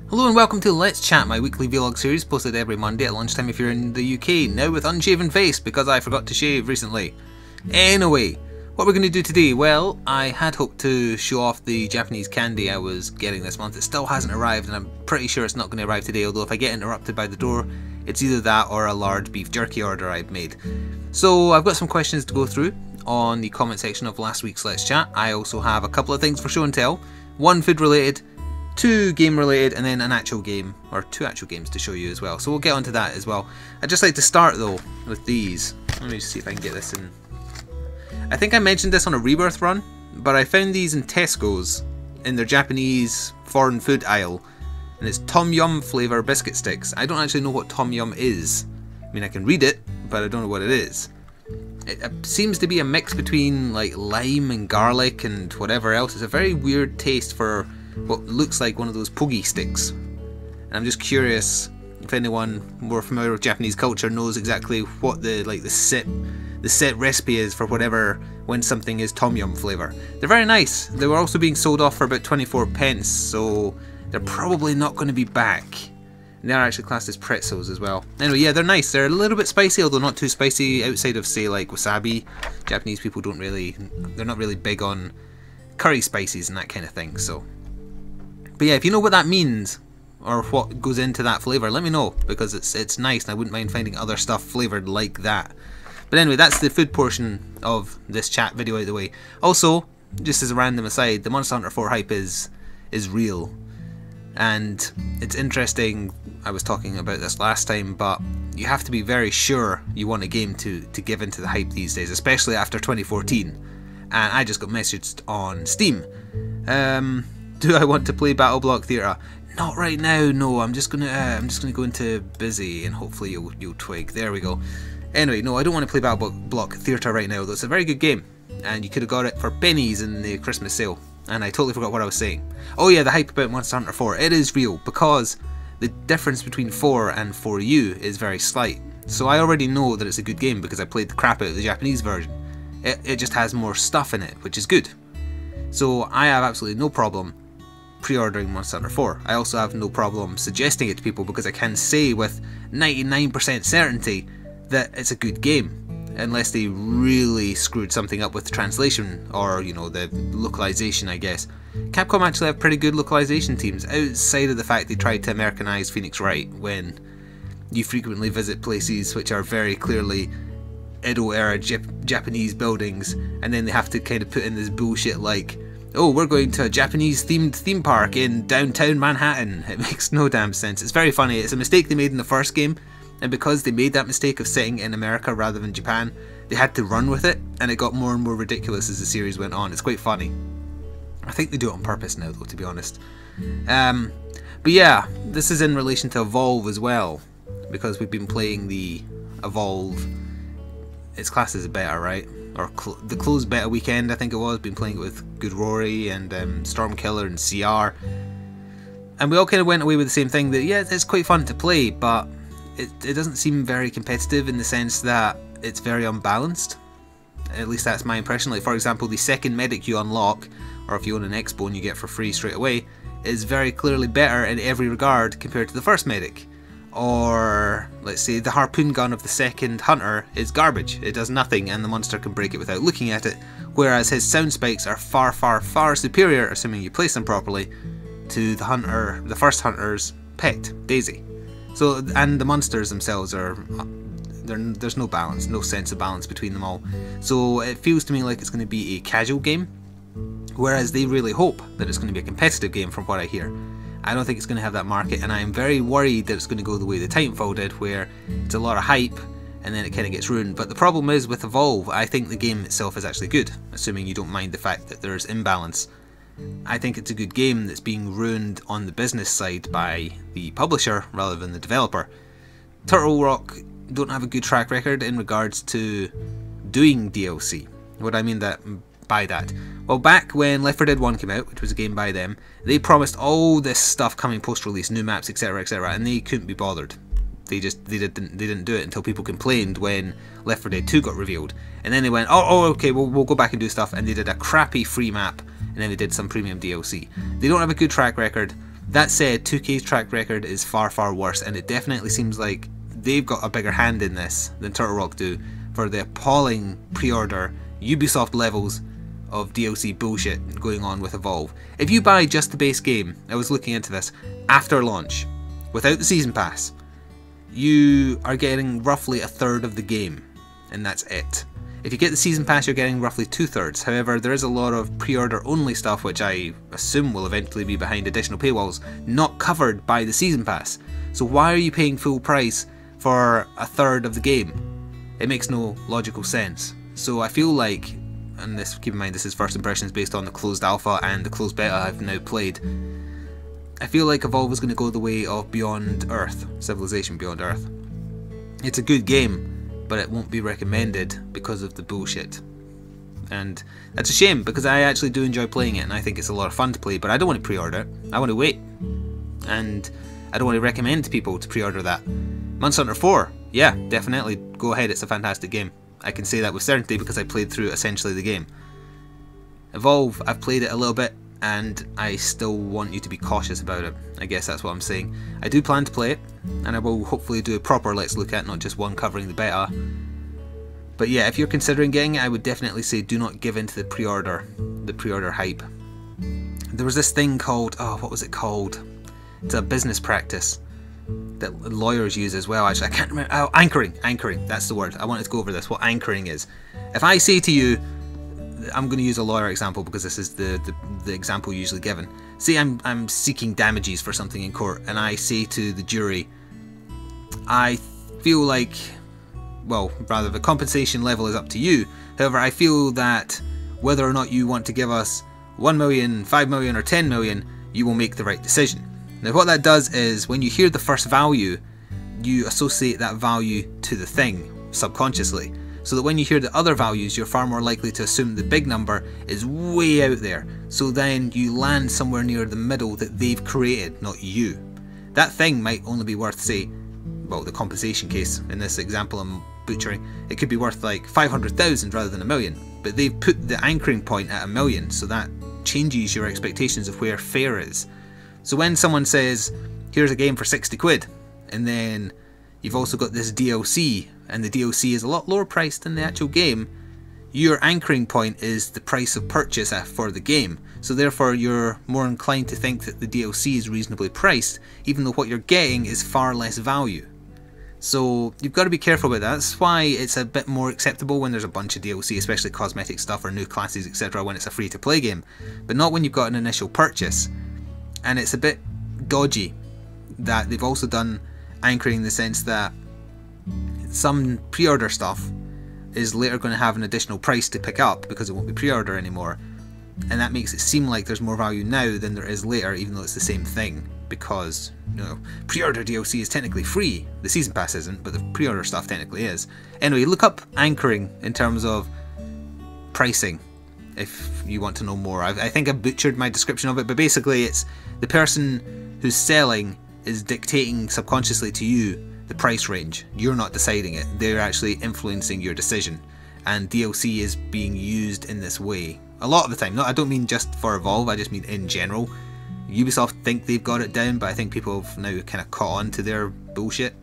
Hello and welcome to Let's Chat, my weekly vlog series posted every Monday at lunchtime if you're in the UK, now with unshaven face because I forgot to shave recently. Anyway, what we're going to do today, well, I had hoped to show off the Japanese candy I was getting this month. It still hasn't arrived and I'm pretty sure it's not going to arrive today, although if I get interrupted by the door, it's either that or a large beef jerky order I've made. So I've got some questions to go through on the comment section of last week's Let's Chat. I also have a couple of things for show and tell, one food related, two game related, and then an actual game, or two actual games to show you as well. So we'll get onto that as well. I'd just like to start though with these. Let me just see if I can get this in. I think I mentioned this on a Rebirth run, but I found these in Tesco's in their Japanese foreign food aisle, and it's Tom Yum flavour biscuit sticks. I don't actually know what Tom Yum is. I mean, I can read it, but I don't know what it is. It seems to be a mix between like lime and garlic and whatever else. It's a very weird taste for what looks like one of those pogi sticks, and I'm just curious if anyone more familiar with Japanese culture knows exactly what the set recipe is for whatever when something is tom yum flavour. They're very nice. They were also being sold off for about 24 pence, so they're probably not going to be back. And they're actually classed as pretzels as well. Anyway, yeah, they're nice. They're a little bit spicy, although not too spicy outside of, say, like wasabi. Japanese people they're not really big on curry spices and that kind of thing, so. But yeah, if you know what that means, or what goes into that flavour, let me know, because it's nice and I wouldn't mind finding other stuff flavoured like that. But anyway, that's the food portion of this chat video out of the way. Also, just as a random aside, the Monster Hunter 4 hype is real. And it's interesting, I was talking about this last time, but you have to be very sure you want a game to give into the hype these days, especially after 2014. And I just got messaged on Steam. Do I want to play Battle Block Theatre? Not right now, no. I'm just gonna go into busy and hopefully you'll twig. There we go. Anyway, no, I don't want to play Battle Block Theatre right now, though. It's a very good game, and you could have got it for pennies in the Christmas sale. And I totally forgot what I was saying. Oh yeah, the hype about Monster Hunter 4. It is real, because the difference between 4 and 4U is very slight. So I already know that it's a good game because I played the crap out of the Japanese version. It just has more stuff in it, which is good. So I have absolutely no problem pre-ordering Monster Hunter 4. I also have no problem suggesting it to people because I can say with 99% certainty that it's a good game, unless they really screwed something up with the translation or, you know, the localization, I guess. Capcom actually have pretty good localization teams, outside of the fact they tried to Americanize Phoenix Wright when you frequently visit places which are very clearly Edo-era Japanese buildings, and then they have to kind of put in this bullshit like, oh, we're going to a Japanese-themed theme park in downtown Manhattan. It makes no damn sense. It's very funny. It's a mistake they made in the first game, and because they made that mistake of setting in America rather than Japan, they had to run with it, and it got more and more ridiculous as the series went on. It's quite funny. I think they do it on purpose now, though, to be honest. But yeah, this is in relation to Evolve as well, because we've been playing the Evolve. It's classed as a beta, right? Or the closed beta weekend, I think it was. Been playing it with Good Rory and Stormkiller and CR, and we all kind of went away with the same thing, that yeah, it's quite fun to play, but it doesn't seem very competitive in the sense that it's very unbalanced. At least that's my impression. Like, for example, the second medic you unlock, or if you own an X-Bone you get for free straight away, is very clearly better in every regard compared to the first medic. Or, let's say, the harpoon gun of the second hunter is garbage. It does nothing and the monster can break it without looking at it, whereas his sound spikes are far, far, far superior, assuming you place them properly, to the first hunter's pet, Daisy. So, and the monsters themselves there's no balance, no sense of balance between them all. So it feels to me like it's going to be a casual game, whereas they really hope that it's going to be a competitive game from what I hear. I don't think it's going to have that market, and I'm very worried that it's going to go the way the Titanfall did, where it's a lot of hype and then it kind of gets ruined. But the problem is with Evolve, I think the game itself is actually good, assuming you don't mind the fact that there's imbalance. I think it's a good game that's being ruined on the business side by the publisher rather than the developer. Turtle Rock don't have a good track record in regards to doing DLC. What I mean by that? Well, back when Left 4 Dead 1 came out, which was a game by them, they promised all this stuff coming post-release, new maps, etc, etc, and they couldn't be bothered. They didn't do it until people complained when Left 4 Dead 2 got revealed, and then they went, oh okay, we'll go back and do stuff, and they did a crappy free map, and then they did some premium DLC. They don't have a good track record. That said, 2K's track record is far, far worse, and it definitely seems like they've got a bigger hand in this than Turtle Rock do for the appalling pre-order Ubisoft levels of DLC bullshit going on with Evolve. If you buy just the base game, I was looking into this, after launch, without the Season Pass, you are getting roughly a third of the game, and that's it. If you get the Season Pass, you're getting roughly 2/3. However, there is a lot of pre-order only stuff, which I assume will eventually be behind additional paywalls, not covered by the Season Pass. So why are you paying full price for a third of the game? It makes no logical sense. So I feel like, and this, keep in mind this is first impressions based on the closed alpha and the closed beta I've now played, I feel like Evolve is going to go the way of Beyond Earth, Civilization Beyond Earth. It's a good game, but it won't be recommended because of the bullshit. And that's a shame, because I actually do enjoy playing it and I think it's a lot of fun to play, but I don't want to pre-order it. I want to wait. And I don't want to recommend to people to pre-order that. Monster Hunter 4, yeah, definitely, go ahead, it's a fantastic game. I can say that with certainty because I played through essentially the game. Evolve, I've played it a little bit, and I still want you to be cautious about it. I guess that's what I'm saying. I do plan to play it, and I will hopefully do a proper Let's Look At, not just one covering the beta. But yeah, if you're considering getting it, I would definitely say do not give in to the pre-order hype. There was this thing called, oh, what was it called? It's a business practice that lawyers use as well, actually. I can't remember. Oh, anchoring, that's the word. I wanted to go over this, what anchoring is. If I say to you, I'm going to use a lawyer example because this is the example usually given. Say I'm seeking damages for something in court, and I say to the jury, I feel like, well, rather the compensation level is up to you. However, I feel that whether or not you want to give us 1 million, 5 million or 10 million, you will make the right decision. Now what that does is, when you hear the first value, you associate that value to the thing subconsciously, so that when you hear the other values, you're far more likely to assume the big number is way out there, so then you land somewhere near the middle that they've created, not you. That thing might only be worth, say, well, the compensation case in this example I'm butchering, it could be worth like 500,000 rather than 1 million, but they've put the anchoring point at 1 million, so that changes your expectations of where fair is. So when someone says, here's a game for 60 quid, and then you've also got this DLC, and the DLC is a lot lower priced than the actual game, your anchoring point is the price of purchase for the game. So therefore you're more inclined to think that the DLC is reasonably priced, even though what you're getting is far less value. So you've got to be careful about that. That's why it's a bit more acceptable when there's a bunch of DLC, especially cosmetic stuff or new classes, etc., when it's a free to play game, but not when you've got an initial purchase. And it's a bit dodgy that they've also done anchoring in the sense that some pre-order stuff is later going to have an additional price to pick up because it won't be pre-order anymore, and that makes it seem like there's more value now than there is later, even though it's the same thing, because, you know, pre-order DLC is technically free. The season pass isn't, but the pre-order stuff technically is. Anyway, look up anchoring in terms of pricing if you want to know more. I think I butchered my description of it, but basically it's the person who's selling is dictating subconsciously to you the price range. You're not deciding it, they're actually influencing your decision, and DLC is being used in this way a lot of the time. No, I don't mean just for Evolve, I just mean in general. Ubisoft think they've got it down, but I think people have now kind of caught on to their bullshit.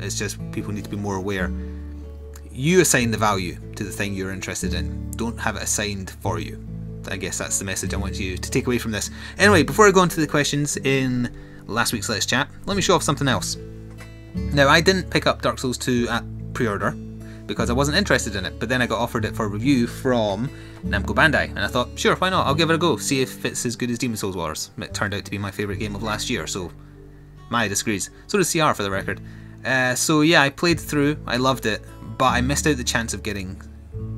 It's just people need to be more aware. You assign the value to the thing you're interested in, don't have it assigned for you. I guess that's the message I want you to take away from this. Anyway, before I go into the questions in last week's Let's Chat, let me show off something else. Now, I didn't pick up Dark Souls 2 at pre-order because I wasn't interested in it, but then I got offered it for review from Namco Bandai, and I thought, sure, why not, I'll give it a go, see if it's as good as Demon's Souls was. It turned out to be my favourite game of last year, so Maya disagrees. So does CR, for the record. So yeah, I played through, I loved it, but I missed out the chance of getting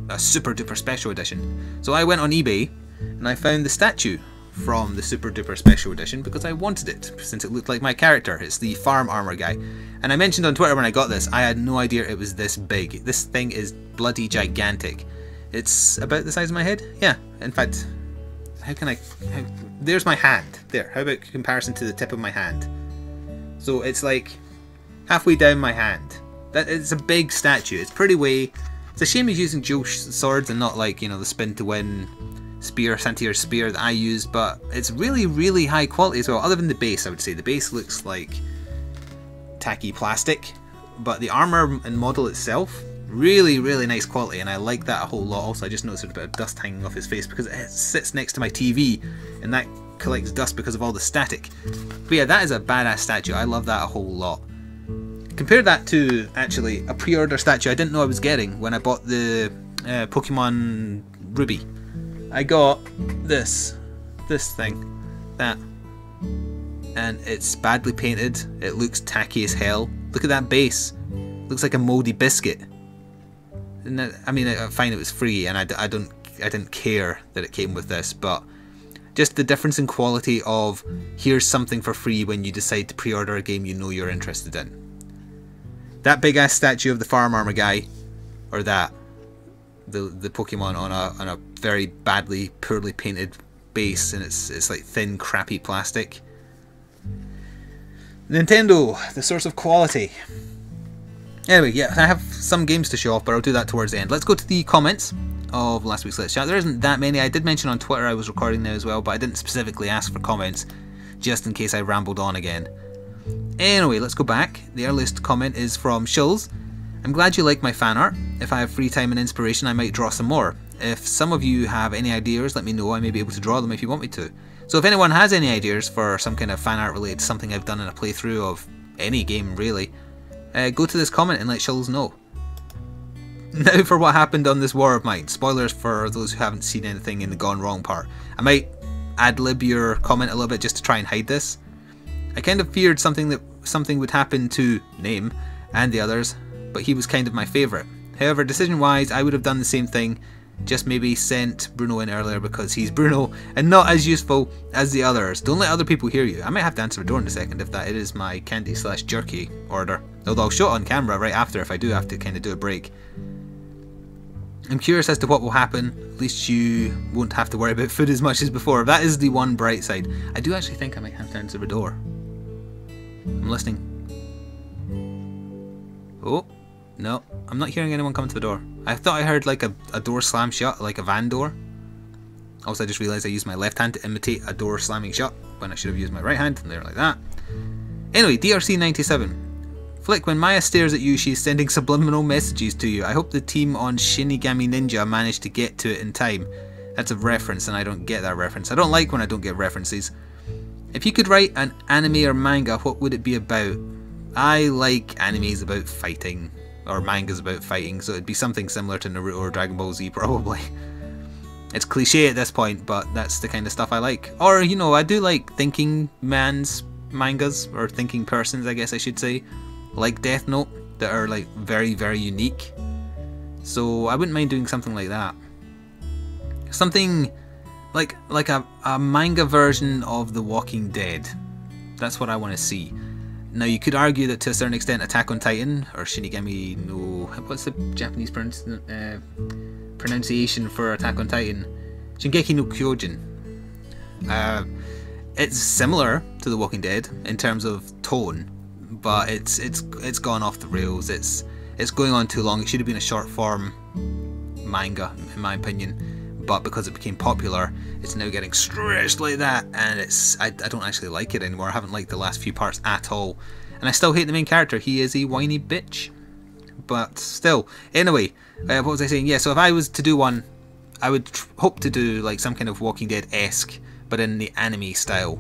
a super duper special edition. So I went on eBay, and I found the statue from the super duper special edition because I wanted it, since it looked like my character. It's the farm armor guy, and I mentioned on Twitter when I got this, I had no idea it was this big. This thing is bloody gigantic. It's about the size of my head. Yeah, in fact, there's my hand there. How about comparison to the tip of my hand? So it's like halfway down my hand. That is a big statue. It's pretty way. It's a shame he's using dual swords and not, like, you know, the spin to win spear, Santier spear that I used, but it's really, really high quality as well. Other than the base, I would say. The base looks like tacky plastic, but the armor and model itself, really, really nice quality, and I like that a whole lot. Also, I just noticed a bit of dust hanging off his face because it sits next to my TV, and that collects dust because of all the static. But yeah, that is a badass statue. I love that a whole lot. Compare that to, actually, a pre-order statue I didn't know I was getting when I bought the Pokemon Ruby. I got this thing, that, and it's badly painted. It looks tacky as hell. Look at that base. Looks like a moldy biscuit. And that, I mean, I find it was free, and I didn't care that it came with this, but just the difference in quality of here's something for free when you decide to pre-order a game you know you're interested in. That big ass statue of the farm armor guy, or that, the Pokemon on a very badly, poorly painted base, and it's like thin, crappy plastic. Nintendo, the source of quality. Anyway, yeah, I have some games to show off, but I'll do that towards the end. Let's go to the comments of last week's Let's Chat. There isn't that many. I did mention on Twitter I was recording now as well, but I didn't specifically ask for comments, just in case I rambled on again. Anyway, let's go back. The earliest comment is from Shills. I'm glad you like my fan art. If I have free time and inspiration, I might draw some more. If some of you have any ideas, let me know. I may be able to draw them if you want me to. So if anyone has any ideas for some kind of fan art related to something I've done in a playthrough of any game really, go to this comment and let Shills know. Now for what happened on this war of mine. Spoilers for those who haven't seen anything in the gone wrong part. I might ad-lib your comment a little bit just to try and hide this. I kind of feared something would happen to Name and the others, but he was kind of my favourite. However, decision-wise, I would have done the same thing, just maybe sent Bruno in earlier because he's Bruno and not as useful as the others. Don't let other people hear you. I might have to answer the door in a second if that is my candy/jerky order. Although I'll show it on camera right after if I do have to kind of do a break. I'm curious as to what will happen. At least you won't have to worry about food as much as before. That is the one bright side. I do actually think I might have to answer the door. I'm listening. Oh, no. I'm not hearing anyone come to the door. I thought I heard like a door slam shut, like a van door. Also, I just realised I used my left hand to imitate a door slamming shut when I should have used my right hand, and there like that. Anyway, DRC97. Flik, when Maya stares at you, she's sending subliminal messages to you. I hope the team on Shinigami Ninja managed to get to it in time. That's a reference, and I don't get that reference. I don't like when I don't get references. If you could write an anime or manga, what would it be about? I like animes about fighting, or mangas about fighting, so it'd be something similar to Naruto or Dragon Ball Z probably. It's cliche at this point, but that's the kind of stuff I like. Or, you know, I do like thinking man's mangas, or thinking persons I guess I should say, like Death Note, that are like very, very unique. So I wouldn't mind doing something like that. Something like a manga version of The Walking Dead. That's what I want to see. Now you could argue that to a certain extent Attack on Titan, or Shinigami no... what's the Japanese pronunciation for Attack on Titan? Shingeki no Kyojin. It's similar to The Walking Dead in terms of tone, but it's gone off the rails. It's going on too long. It should have been a short form manga in my opinion. But because it became popular, it's now getting stretched like that, and I don't actually like it anymore. I haven't liked the last few parts at all, and I still hate the main character. He is a whiny bitch, but still. Anyway, what was I saying? Yeah, so if I was to do one, I would hope to do like some kind of Walking Dead-esque, but in the anime style.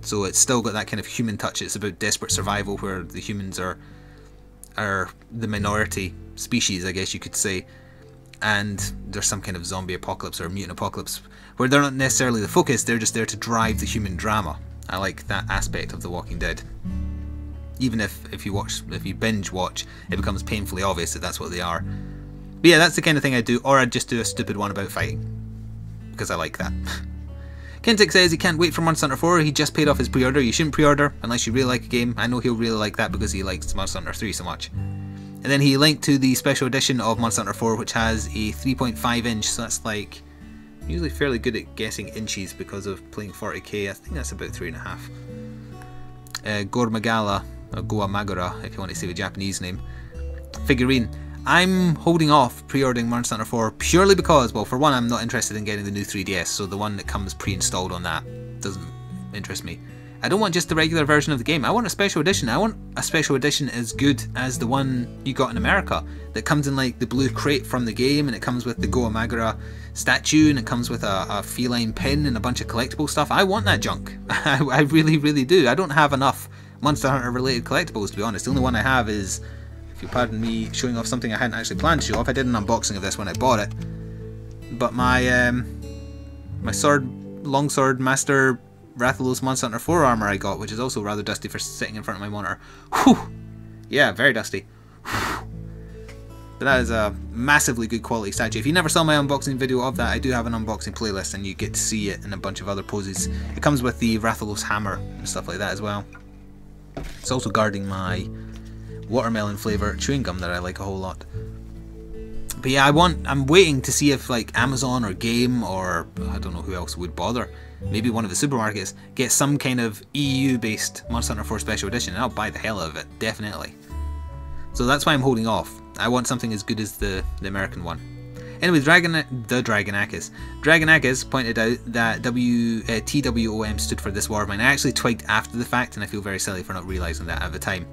So it's still got that kind of human touch. It's about desperate survival, where the humans are the minority species, I guess you could say. And there's some kind of zombie apocalypse or mutant apocalypse where they're not necessarily the focus, they're just there to drive the human drama. I like that aspect of The Walking Dead. Even if you binge watch, it becomes painfully obvious that that's what they are. But yeah, that's the kind of thing I do, or I'd just do a stupid one about fighting. Because I like that. Kentic says he can't wait for Monster Hunter 4, he just paid off his pre-order. You shouldn't pre-order unless you really like a game. I know he'll really like that because he likes Monster Hunter 3 so much. And then he linked to the special edition of Monster Hunter 4, which has a 3.5 inch, so that's like, I'm usually fairly good at guessing inches because of playing 40k, I think that's about 3.5. Gormagala, or Goa Magura, if you want to say the Japanese name. Figurine. I'm holding off pre-ordering Monster Hunter 4 purely because, well, for one, I'm not interested in getting the new 3DS, so the one that comes pre-installed on that doesn't interest me. I don't want just the regular version of the game. I want a special edition. I want a special edition as good as the one you got in America, that comes in like the blue crate from the game, and it comes with the Goa Magara statue, and it comes with a feline pin and a bunch of collectible stuff. I want that junk. I really, really do. I don't have enough Monster Hunter related collectibles, to be honest. The only one I have is, if you pardon me showing off something I hadn't actually planned to show off, I did an unboxing of this when I bought it. But my my longsword master Rathalos Monster Hunter 4 armor I got, which is also rather dusty for sitting in front of my monitor. Whew! Yeah, very dusty. Whew. But that is a massively good quality statue. If you never saw my unboxing video of that, I do have an unboxing playlist and you get to see it in a bunch of other poses. It comes with the Rathalos hammer and stuff like that as well. It's also guarding my watermelon flavour chewing gum that I like a whole lot. But yeah, I'm waiting to see if like Amazon or Game, or I don't know who else would bother, maybe one of the supermarkets, get some kind of EU based Monster Hunter 4 Special Edition, and I'll buy the hell out of it, definitely. So that's why I'm holding off. I want something as good as the American one. Anyway, Dragonakis pointed out that TWOM stood for This War of Mine. I actually twigged after the fact, and I feel very silly for not realising that at the time.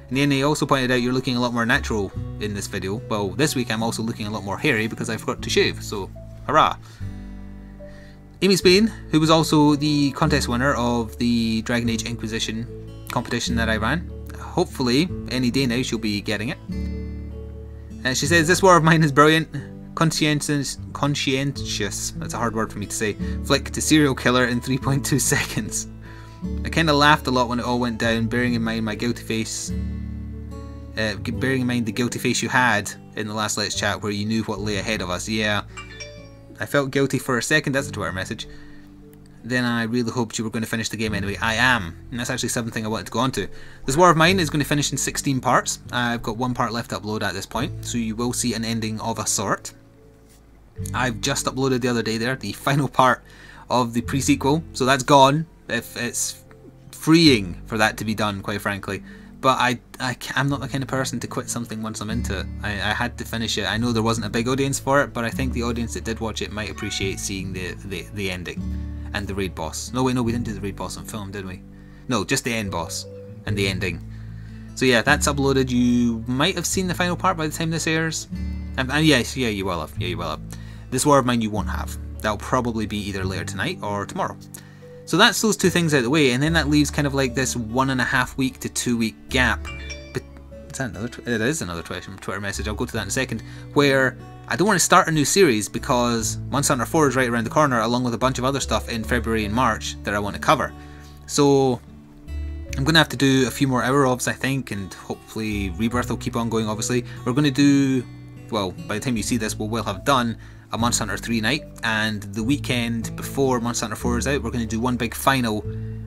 And then he also pointed out you're looking a lot more natural in this video. Well, this week I'm also looking a lot more hairy because I forgot to shave, so hurrah. Amy Spain, who was also the contest winner of the Dragon Age Inquisition competition that I ran. Hopefully, any day now she'll be getting it. She says, this war of mine is brilliant. Conscientious, that's a hard word for me to say, Flik to serial killer in 3.2 seconds. I kind of laughed a lot when it all went down, bearing in mind my guilty face. Bearing in mind the guilty face you had in the last Let's Chat where you knew what lay ahead of us. Yeah, I felt guilty for a second. That's a Twitter message. Then I really hoped you were going to finish the game anyway. I am, and that's actually something I wanted to go on to. This War of Mine is going to finish in 16 parts. I've got one part left to upload at this point, so you will see an ending of a sort. I've just uploaded the other day there, the final part of the pre-sequel, so that's gone. If it's freeing for that to be done, quite frankly. But I'm not the kind of person to quit something once I'm into it. I had to finish it. I know there wasn't a big audience for it, but I think the audience that did watch it might appreciate seeing the ending and the raid boss. No, wait, no, we didn't do the raid boss on film, did we? No, just the end boss and the ending. So yeah, that's uploaded. You might have seen the final part by the time this airs. And yes, yeah, you will have. Yeah, you will have. This War of Mine you won't have. That'll probably be either later tonight or tomorrow. So that's those two things out of the way, and then that leaves kind of like this 1.5 week to 2 week gap. But is that another? It is another Twitter message. I'll go to that in a second. Where I don't want to start a new series because Monster Hunter 4 is right around the corner, along with a bunch of other stuff in February and March that I want to cover. So I'm going to have to do a few more hour ofs, I think, and hopefully Rebirth will keep on going. Obviously, we're going to do, well, by the time you see this, we will have done a Monster Hunter 3 night, and the weekend before Monster Hunter 4 is out, we're going to do one big final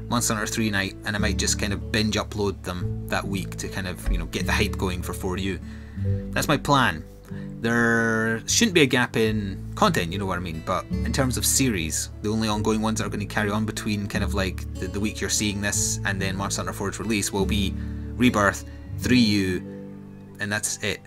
Monster Hunter 3 night, and I might just kind of binge upload them that week to kind of, you know, get the hype going for 4U. That's my plan. There shouldn't be a gap in content, you know what I mean, but in terms of series, the only ongoing ones that are going to carry on between kind of like the week you're seeing this and then Monster Hunter 4's release will be Rebirth, 3U, and that's it.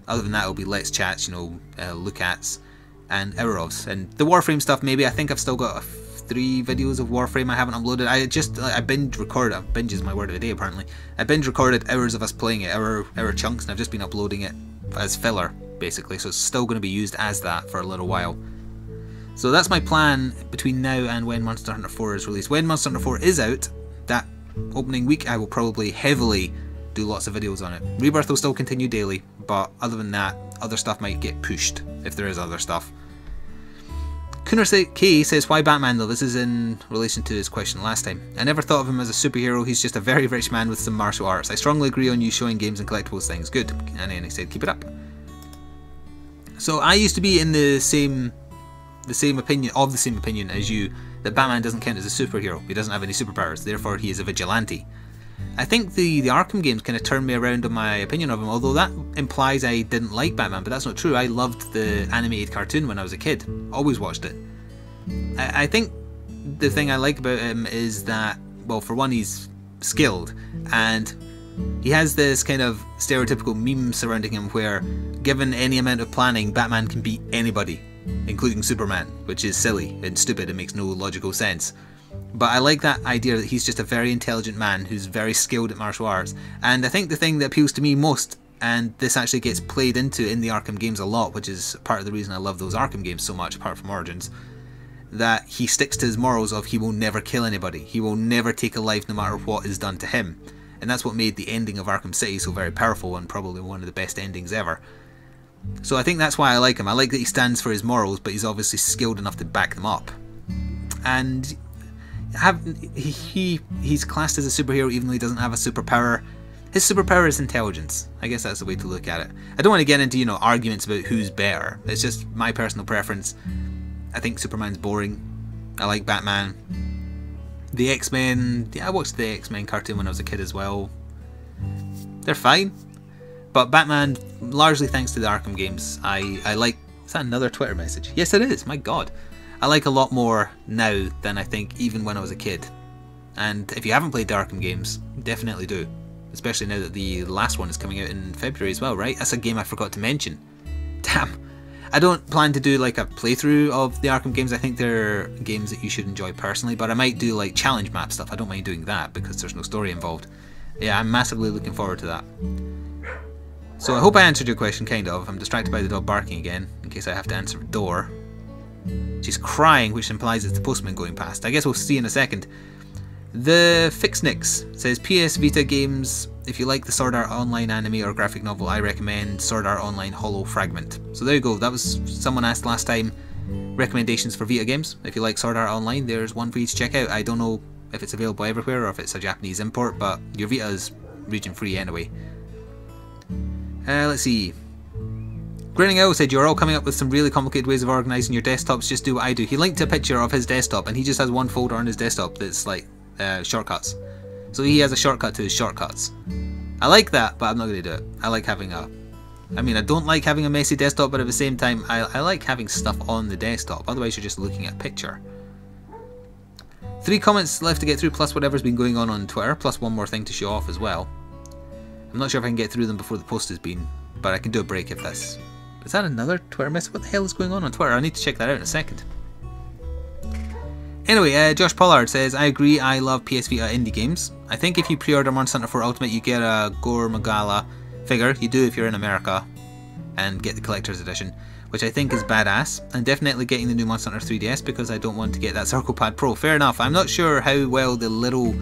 Other than that, it'll be Let's Chats, you know, look ats, and hour ofs. And the Warframe stuff, maybe. I think I've still got 3 videos of Warframe I haven't uploaded. I binge recorded. Binge is my word of the day, apparently. I binge recorded hours of us playing it, hour chunks, and I've just been uploading it as filler, basically. So it's still going to be used as that for a little while. So that's my plan between now and when Monster Hunter 4 is released. When Monster Hunter 4 is out, that opening week, I will probably heavily do lots of videos on it. Rebirth will still continue daily, but other than that, other stuff might get pushed, if there is other stuff. Kuner K says, why Batman though? This is in relation to his question last time. I never thought of him as a superhero, he's just a very rich man with some martial arts. I strongly agree on you showing games and collectibles things. Good. And then he said, keep it up. So I used to be in the same opinion as you, that Batman doesn't count as a superhero. He doesn't have any superpowers, therefore he is a vigilante. I think the Arkham games kind of turned me around on my opinion of him, although that implies I didn't like Batman, but that's not true. I loved the animated cartoon when I was a kid. Always watched it. I think the thing I like about him is that, well, for one, he's skilled, and He has this kind of stereotypical meme surrounding him where, given any amount of planning, Batman can beat anybody, including Superman, which is silly and stupid and makes no logical sense. But I like that idea that he's just a very intelligent man who's very skilled at martial arts. And I think the thing that appeals to me most, and this actually gets played into in the Arkham games a lot, which is part of the reason I love those Arkham games so much, apart from Origins, that he sticks to his morals of he will never kill anybody. He will never take a life no matter what is done to him. And that's what made the ending of Arkham City so very powerful and probably one of the best endings ever. So I think that's why I like him. I like that he stands for his morals, but he's obviously skilled enough to back them up. And he's classed as a superhero even though he doesn't have a superpower. His superpower is intelligence. I guess that's the way to look at it. I don't want to get into, you know, arguments about who's better. It's just my personal preference. I think Superman's boring. I like Batman. The X-Men, yeah, I watched the X-Men cartoon when I was a kid as well. They're fine. But Batman, largely thanks to the Arkham games, I like... Is that another Twitter message? Yes it is, my god. I like a lot more now than I think even when I was a kid. And if you haven't played the Arkham games, definitely do. Especially now that the last one is coming out in February as well, right? That's a game I forgot to mention. Damn. I don't plan to do like a playthrough of the Arkham games. I think they're games that you should enjoy personally, but I might do like challenge map stuff. I don't mind doing that because there's no story involved. Yeah, I'm massively looking forward to that. So I hope I answered your question, kind of. I'm distracted by the dog barking again, in case I have to answer the door. She's crying, which implies it's the postman going past. I guess we'll see in a second. The Fixnix says, PS Vita games, if you like the Sword Art Online anime or graphic novel, I recommend Sword Art Online Hollow Fragment. So there you go, that was, someone asked last time, recommendations for Vita games. If you like Sword Art Online, there's one for you to check out. I don't know if it's available everywhere or if it's a Japanese import, but your Vita is region free anyway. Let's see. Grinning Owl said, you're all coming up with some really complicated ways of organising your desktops, just do what I do. He linked a picture of his desktop and he just has one folder on his desktop that's like shortcuts. So he has a shortcut to his shortcuts. I like that, but I'm not going to do it. I like having a... I mean, I don't like having a messy desktop, but at the same time, I like having stuff on the desktop. Otherwise, you're just looking at a picture. 3 comments left to get through, plus whatever's been going on Twitter, plus one more thing to show off as well. I'm not sure if I can get through them before the post has been, but I can do a break if that's... Is that another Twitter message? What the hell is going on Twitter? I need to check that out in a second. Anyway, Josh Pollard says, I agree, I love PS Vita indie games. I think if you pre-order Monster Hunter 4 Ultimate, you get a Gore Magala figure. You do if you're in America, and get the collector's edition, which I think is badass. I'm definitely getting the new Monster Hunter 3DS because I don't want to get that Circle Pad Pro. Fair enough. I'm not sure how well the little...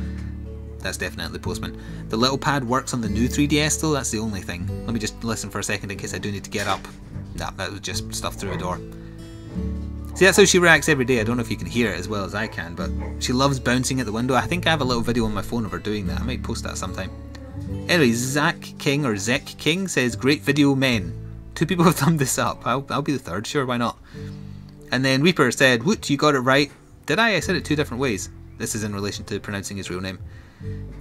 That's definitely Postman. The little pad works on the new 3DS though, that's the only thing. Let me just listen for a second in case I do need to get up. Nah, that was just stuff through a door. See, that's how she reacts every day. I don't know if you can hear it as well as I can, but she loves bouncing at the window. I think I have a little video on my phone of her doing that. I might post that sometime. Anyway, Zach King, or Zek King, says, great video, men. 2 people have thumbed this up. I'll be the 3rd, sure, why not? And then Reaper said, Woot, you got it right. Did I? I said it 2 different ways. This is in relation to pronouncing his real name.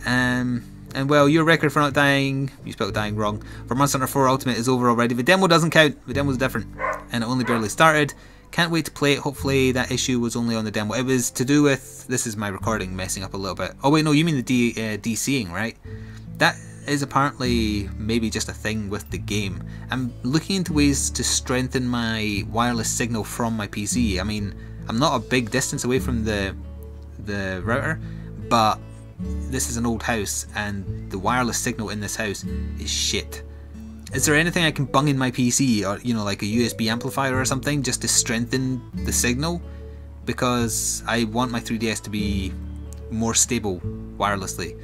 And well, your record for not dying, you spelled dying wrong, for Monster Hunter 4 Ultimate is over already. The demo doesn't count. The demo's different. And it only barely started. Can't wait to play it. Hopefully that issue was only on the demo. It was to do with... This is my recording messing up a little bit. Oh wait, no, you mean the DCing, right? That is apparently maybe just a thing with the game. I'm looking into ways to strengthen my wireless signal from my PC. I mean, I'm not a big distance away from the router, but this is an old house and the wireless signal in this house is shit. Is there anything I can bung in my PC, or you know, like a USB amplifier or something, just to strengthen the signal? Because I want my 3DS to be more stable wirelessly,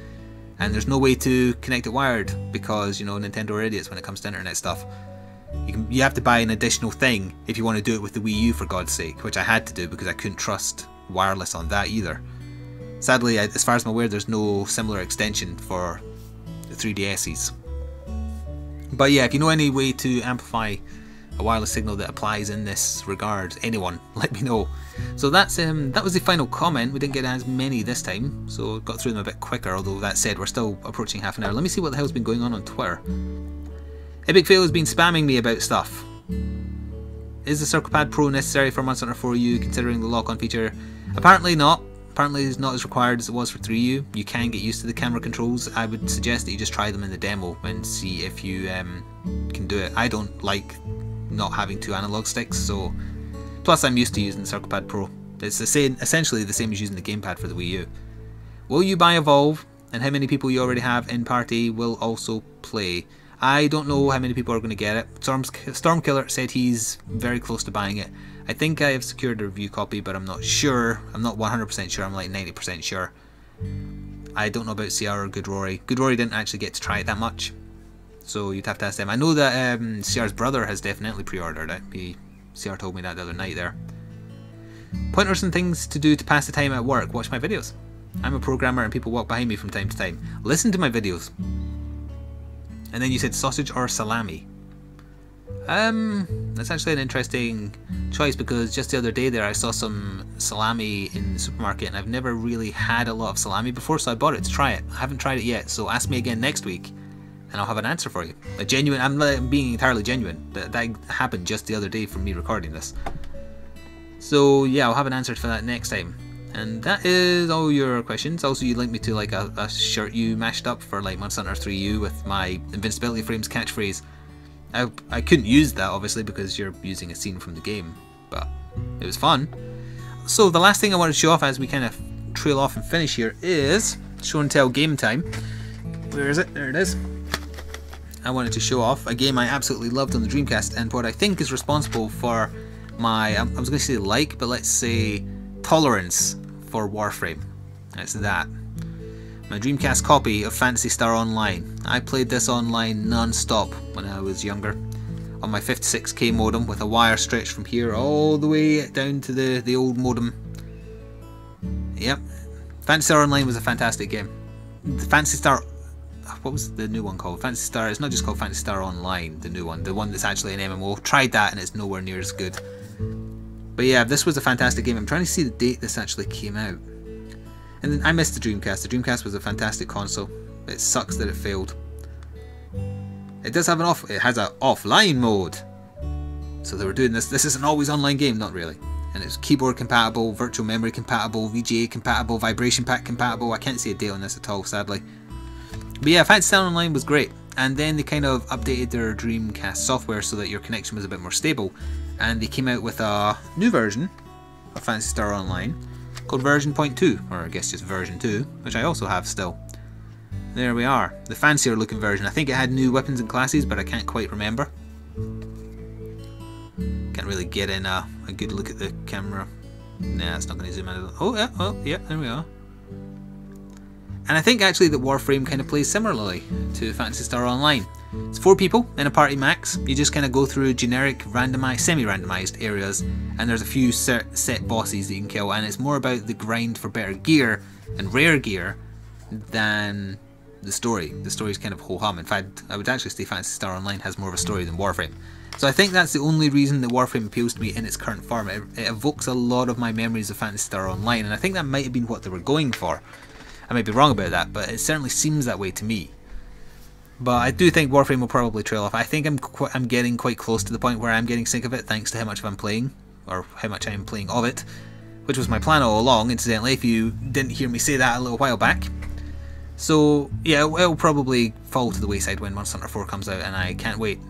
and there's no way to connect it wired because, you know, Nintendo are idiots when it comes to internet stuff. You have to buy an additional thing if you want to do it with the Wii U, for God's sake, which I had to do because I couldn't trust wireless on that either. Sadly, as far as I'm aware, there's no similar extension for the 3DS's. But yeah, if you know any way to amplify a wireless signal that applies in this regard, anyone, let me know. So that's that was the final comment. We didn't get as many this time, so got through them a bit quicker, although that said, we're still approaching half an hour. Let me see what the hell's been going on Twitter. Epic Fail has been spamming me about stuff. Is the Circle Pad Pro necessary for Monster Hunter 4U considering the lock-on feature? Apparently not. apparently is not as required as it was for 3U. You can get used to the camera controls. I would suggest that you just try them in the demo and see if you can do it. I don't like not having 2 analog sticks, so plus I'm used to using the Circle Pad Pro. It's essentially the same as using the gamepad for the Wii U. Will you buy Evolve? And how many people you already have in party will also play? I don't know how many people are going to get it. Stormkiller said he's very close to buying it. I think I have secured a review copy, but I'm not sure. I'm not 100% sure. I'm like 90% sure. I don't know about CR or Good Rory. Good Rory didn't actually get to try it that much, so you'd have to ask them. I know that CR's brother has definitely pre-ordered it. CR told me that the other night there. Pointers and things to do to pass the time at work. Watch my videos. I'm a programmer and people walk behind me from time to time. Listen to my videos. And then you said sausage or salami. That's actually an interesting choice, because just the other day there I saw some salami in the supermarket and I've never really had a lot of salami before, so I bought it to try it. I haven't tried it yet, so ask me again next week and I'll have an answer for you. A genuine, I'm being entirely genuine. That happened just the other day from me recording this. So yeah, I'll have an answer for that next time. And that is all your questions. Also, you linked me to like a shirt you mashed up for like Monster Hunter 3U with my Invincibility Frames catchphrase. I couldn't use that obviously because you're using a scene from the game, but it was fun. So the last thing I want to show off as we kind of trail off and finish here is show and tell game time. Where is it? There it is. I wanted to show off a game I absolutely loved on the Dreamcast, and what I think is responsible for my, I was going to say like, but let's say tolerance for Warframe. It's that. My Dreamcast copy of Phantasy Star Online. I played this online non-stop when I was younger on my 56k modem with a wire stretched from here all the way down to the old modem. Yep. Phantasy Star Online was a fantastic game. The Phantasy Star, what was the new one called? Phantasy Star, it's not just called Phantasy Star Online, the new one, the one that's actually an MMO. Tried that and it's nowhere near as good. But yeah, this was a fantastic game. I'm trying to see the date this actually came out. And then I missed the Dreamcast. The Dreamcast was a fantastic console. It sucks that it failed. It does have it has an offline mode. So they were doing this. This is an always online game, not really. And it's keyboard compatible, virtual memory compatible, VGA compatible, vibration pack compatible. I can't see a date on this at all, sadly. But yeah, Phantasy Star Online was great. And then they kind of updated their Dreamcast software so that your connection was a bit more stable. And they came out with a new version of Phantasy Star Online called version 0.2, or I guess just version 2, which I also have still. There we are, the fancier looking version. I think it had new weapons and classes, but I can't quite remember. Can't really get in a good look at the camera. Nah, it's not going to zoom out. Oh yeah, there we are. And I think actually that Warframe kind of plays similarly to Phantasy Star Online. It's 4 people in a party max. You just kind of go through generic randomized, semi-randomized areas, and there's a few set bosses that you can kill, and it's more about the grind for better gear and rare gear than the story. The story's kind of ho-hum. In fact, I would actually say Phantasy Star Online has more of a story than Warframe. So I think that's the only reason that Warframe appeals to me in its current form. It evokes a lot of my memories of Phantasy Star Online, and I think that might have been what they were going for. I might be wrong about that, but it certainly seems that way to me. But I do think Warframe will probably trail off. I think I'm getting quite close to the point where I'm getting sick of it, thanks to how much I'm playing, or how much I'm playing of it, which was my plan all along, incidentally, if you didn't hear me say that a little while back. So yeah, it'll probably fall to the wayside when Monster Hunter 4 comes out, and I can't wait.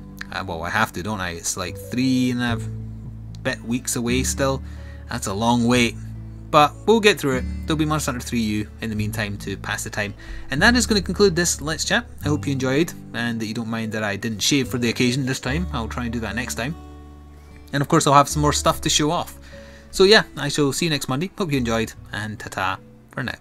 Well, I have to, don't I? It's like 3.5 weeks away still. That's a long wait. But we'll get through it. There'll be Monster Hunter 3U in the meantime to pass the time. And that is going to conclude this Let's Chat. I hope you enjoyed, and that you don't mind that I didn't shave for the occasion this time. I'll try and do that next time. And of course I'll have some more stuff to show off. So yeah, I shall see you next Monday. Hope you enjoyed, and ta-ta for now.